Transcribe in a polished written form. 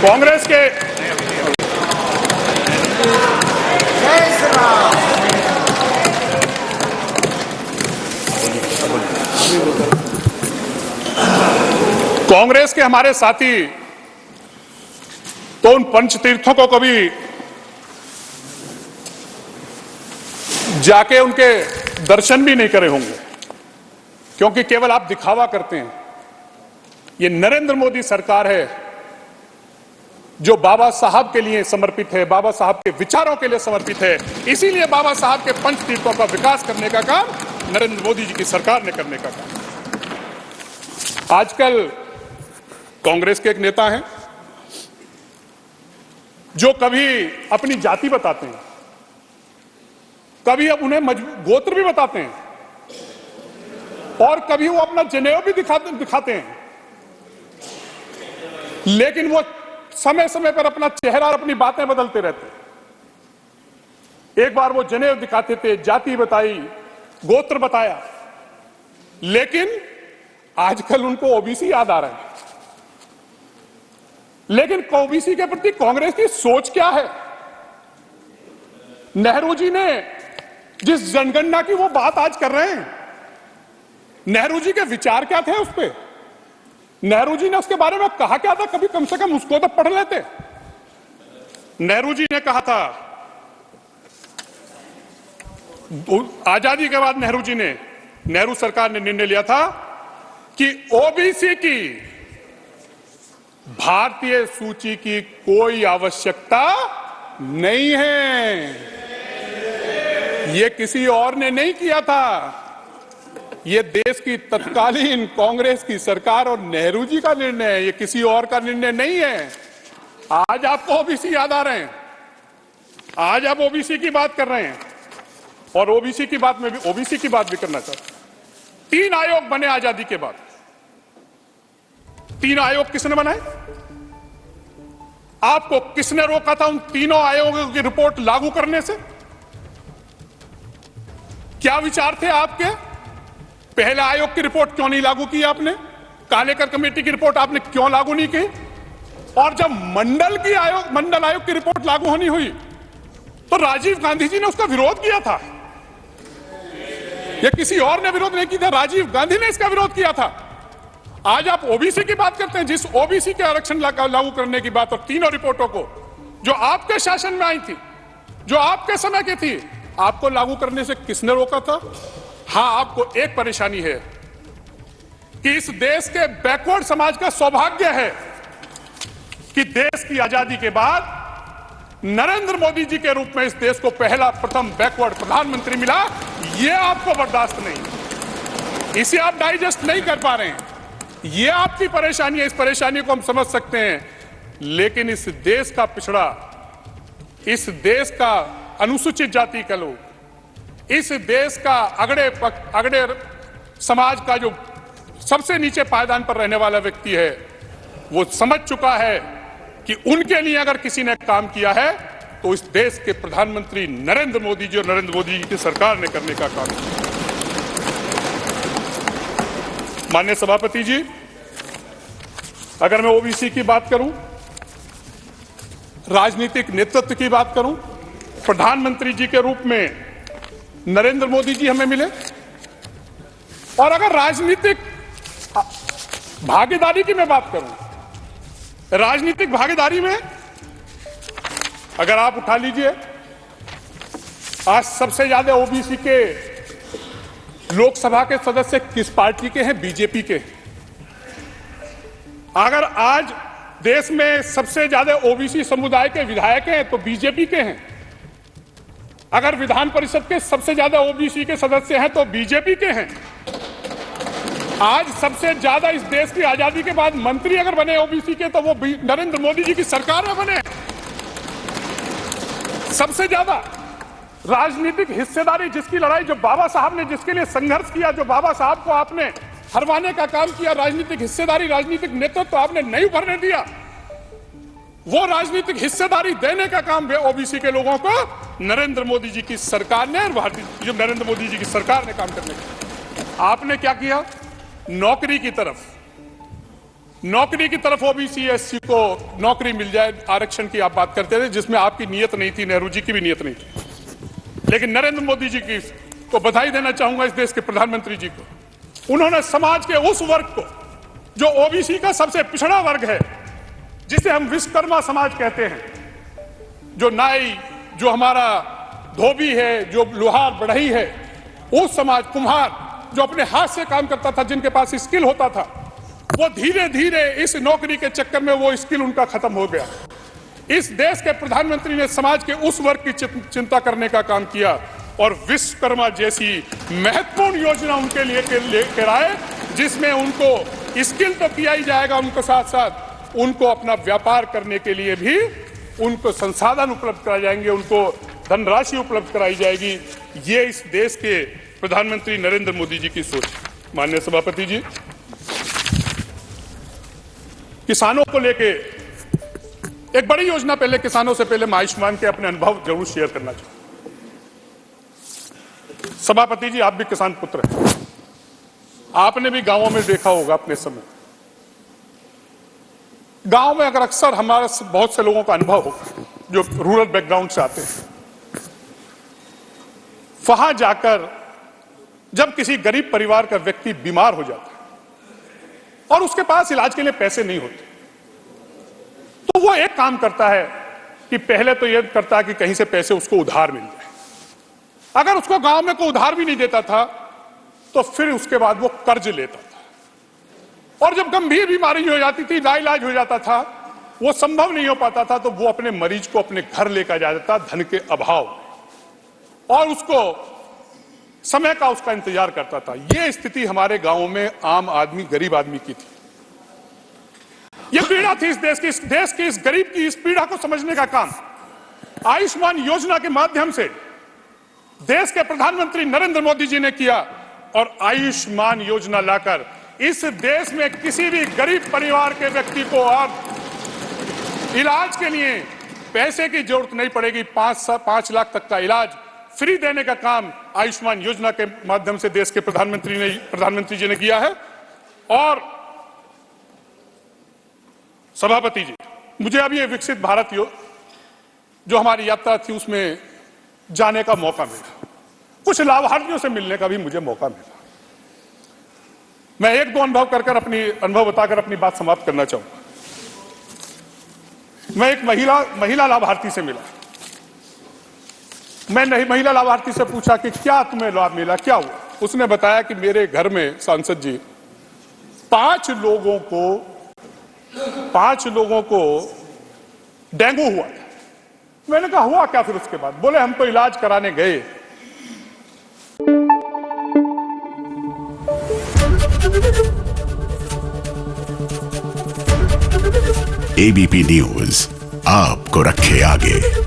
कांग्रेस के हमारे साथी तो उन पंचतीर्थों को कभी जाके उनके दर्शन भी नहीं करे होंगे, क्योंकि केवल आप दिखावा करते हैं। ये नरेंद्र मोदी सरकार है जो बाबा साहब के लिए समर्पित है, बाबा साहब के विचारों के लिए समर्पित है। इसीलिए बाबा साहब के पंचतीर्थों का विकास करने का काम नरेंद्र मोदी जी की सरकार ने करने का काम। आजकल कांग्रेस के एक नेता हैं जो कभी अपनी जाति बताते हैं, कभी अब उन्हें गोत्र भी बताते हैं, और कभी वो अपना जनेऊ भी दिखाते हैं, लेकिन वो समय समय पर अपना चेहरा और अपनी बातें बदलते रहते हैं। एक बार वो जनेऊ दिखाते थे, जाति बताई, गोत्र बताया, लेकिन आजकल उनको ओबीसी याद आ रहा है। लेकिन ओबीसी के प्रति कांग्रेस की सोच क्या है? नेहरू जी ने जिस जनगणना की वो बात आज कर रहे हैं, नेहरू जी के विचार क्या थे उस पे? नेहरू जी ने उसके बारे में कहा क्या था? कभी कम से कम उसको तो पढ़ लेते। नेहरू जी ने कहा था, आजादी के बाद नेहरू सरकार ने निर्णय लिया था कि ओबीसी की भारतीय सूची की कोई आवश्यकता नहीं है। यह किसी और ने नहीं किया था, यह देश की तत्कालीन कांग्रेस की सरकार और नेहरू जी का निर्णय है, यह किसी और का निर्णय नहीं है। आज आपको ओबीसी याद आ रहे हैं, आज आप ओबीसी की बात कर रहे हैं, और ओबीसी की बात भी करना चाहता हूं। 3 आयोग बने आजादी के बाद। 3 आयोग किसने बनाए? आपको किसने रोका था उन तीनों आयोगों की रिपोर्ट लागू करने से? क्या विचार थे आपके? पहले आयोग की रिपोर्ट क्यों नहीं लागू की आपने? कालेकर कमेटी की रिपोर्ट आपने क्यों लागू नहीं की? और जब मंडल आयोग की रिपोर्ट लागू होनी हुई तो राजीव गांधी जी ने उसका विरोध किया था। यह किसी और ने विरोध नहीं किया था, राजीव गांधी ने इसका विरोध किया था। आज आप ओबीसी की बात करते हैं, जिस ओबीसी के आरक्षण लागू करने की बात और तीनों रिपोर्टों को जो आपके शासन में आई थी, जो आपके समय की थी, आपको लागू करने से किसने रोका था? हां, आपको एक परेशानी है कि इस देश के बैकवर्ड समाज का सौभाग्य है कि देश की आजादी के बाद नरेंद्र मोदी जी के रूप में इस देश को प्रथम बैकवर्ड प्रधानमंत्री मिला। यह आपको बर्दाश्त नहीं, इसे आप डाइजेस्ट नहीं कर पा रहे हैं। यह आपकी परेशानी है, इस परेशानी को हम समझ सकते हैं, लेकिन इस देश का पिछड़ा, इस देश का अनुसूचित जाति का लोग, इस देश का अगड़े समाज का जो सबसे नीचे पायदान पर रहने वाला व्यक्ति है, वो समझ चुका है कि उनके लिए अगर किसी ने काम किया है तो इस देश के प्रधानमंत्री नरेंद्र मोदी जी और नरेंद्र मोदी जी की सरकार ने करने का काम किया। माननीय सभापति जी, अगर मैं ओबीसी की बात करूं, राजनीतिक नेतृत्व की बात करूं, प्रधानमंत्री जी के रूप में नरेंद्र मोदी जी हमें मिले, और अगर राजनीतिक भागीदारी की मैं बात करूं, राजनीतिक भागीदारी में अगर आप उठा लीजिए, आज सबसे ज्यादा ओबीसी के लोकसभा के सदस्य किस पार्टी के हैं? बीजेपी के। अगर आज देश में सबसे ज्यादा ओबीसी समुदाय के विधायक हैं तो बीजेपी के हैं। अगर विधान परिषद के सबसे ज्यादा ओबीसी के सदस्य हैं तो बीजेपी के हैं। आज सबसे ज्यादा इस देश की आजादी के बाद मंत्री अगर बने ओबीसी के तो वो नरेंद्र मोदी जी की सरकार में बने। सबसे ज्यादा राजनीतिक हिस्सेदारी, जिसकी लड़ाई, जो बाबा साहब ने जिसके लिए संघर्ष किया, जो बाबा साहब को आपने हरवाने का काम किया, राजनीतिक हिस्सेदारी, राजनीतिक नेतृत्व आपने नहीं उभरने दिया, वो राजनीतिक हिस्सेदारी देने का काम ओबीसी के लोगों को नरेंद्र मोदी जी की सरकार ने, जो नरेंद्र मोदी जी की सरकार ने काम करने का। आपने क्या किया? नौकरी की तरफ नौकरी की तरफ ओबीसी एससी को नौकरी मिल जाए, आरक्षण की आप बात करते थे, जिसमें आपकी नीयत नहीं थी, नेहरू जी की भी नीयत नहीं थी। लेकिन नरेंद्र मोदी जी की को बधाई देना चाहूंगा, इस देश के प्रधानमंत्री जी को। उन्होंने समाज के उस वर्ग को जो ओबीसी का सबसे पिछड़ा वर्ग है, जिसे हम विश्वकर्मा समाज कहते हैं, जो नाई, जो हमारा धोबी है, जो लोहार बढ़ई है, उस समाज, कुम्हार जो अपने हाथ से काम करता था, जिनके पास स्किल होता था, वो धीरे धीरे इस नौकरी के चक्कर में वो स्किल उनका खत्म हो गया। इस देश के प्रधानमंत्री ने समाज के उस वर्ग की चिंता करने का काम किया और विश्वकर्मा जैसी महत्वपूर्ण योजना उनके लिए लेकर आए, जिसमें उनको स्किल तो किया ही जाएगा, उनको साथ साथ उनको अपना व्यापार करने के लिए भी उनको संसाधन उपलब्ध कराए जाएंगे, उनको धनराशि उपलब्ध कराई जाएगी। ये इस देश के प्रधानमंत्री नरेंद्र मोदी जी की सोच। माननीय सभापति जी, किसानों को लेके एक बड़ी योजना, पहले किसानों से पहले मैं आयुष्मान के अपने अनुभव जरूर शेयर करना चाहूंगा। सभापति जी, आप भी किसान पुत्र हैं, आपने भी गांवों में देखा होगा अपने समय। गांव में अगर अक्सर हमारे बहुत से लोगों का अनुभव होगा जो रूरल बैकग्राउंड से आते हैं, वहां जाकर जब किसी गरीब परिवार का व्यक्ति बीमार हो जाता है और उसके पास इलाज के लिए पैसे नहीं होते, तो वो एक काम करता है कि पहले तो ये करता है कि कहीं से पैसे उसको उधार मिल जाए। अगर उसको गांव में कोई उधार भी नहीं देता था तो फिर उसके बाद वो कर्ज लेता था, और जब गंभीर बीमारी हो जाती थी, लाइलाज हो जाता था, वो संभव नहीं हो पाता था, तो वो अपने मरीज को अपने घर लेकर जाता था धन के अभाव में, और उसको समय का उसका इंतजार करता था। यह स्थिति हमारे गांवों में आम आदमी, गरीब आदमी की थी। यह पीड़ा थी इस देश की इस गरीब की इस पीड़ा को समझने का काम आयुष्मान योजना के माध्यम से देश के प्रधानमंत्री नरेंद्र मोदी जी ने किया, और आयुष्मान योजना लाकर इस देश में किसी भी गरीब परिवार के व्यक्ति को अब इलाज के लिए पैसे की जरूरत नहीं पड़ेगी। 5 लाख तक का इलाज फ्री देने का काम आयुष्मान योजना के माध्यम से देश के प्रधानमंत्री जी ने किया है। और सभापति जी, मुझे अब ये विकसित भारत जो हमारी यात्रा थी उसमें जाने का मौका मिला, कुछ लाभार्थियों से मिलने का भी मुझे मौका मिला। मैं एक दो अनुभव बताकर अपनी बात समाप्त करना चाहूंगा। मैं एक महिला लाभार्थी से मिला। मैं महिला लाभार्थी से पूछा कि क्या तुम्हें लाभ मिला, क्या हुआ? उसने बताया कि मेरे घर में सांसद जी 5 लोगों को डेंगू हुआ था। मैंने कहा हुआ क्या फिर उसके बाद? बोले हम तो इलाज कराने गए। एबीपी न्यूज आपको रखे आगे।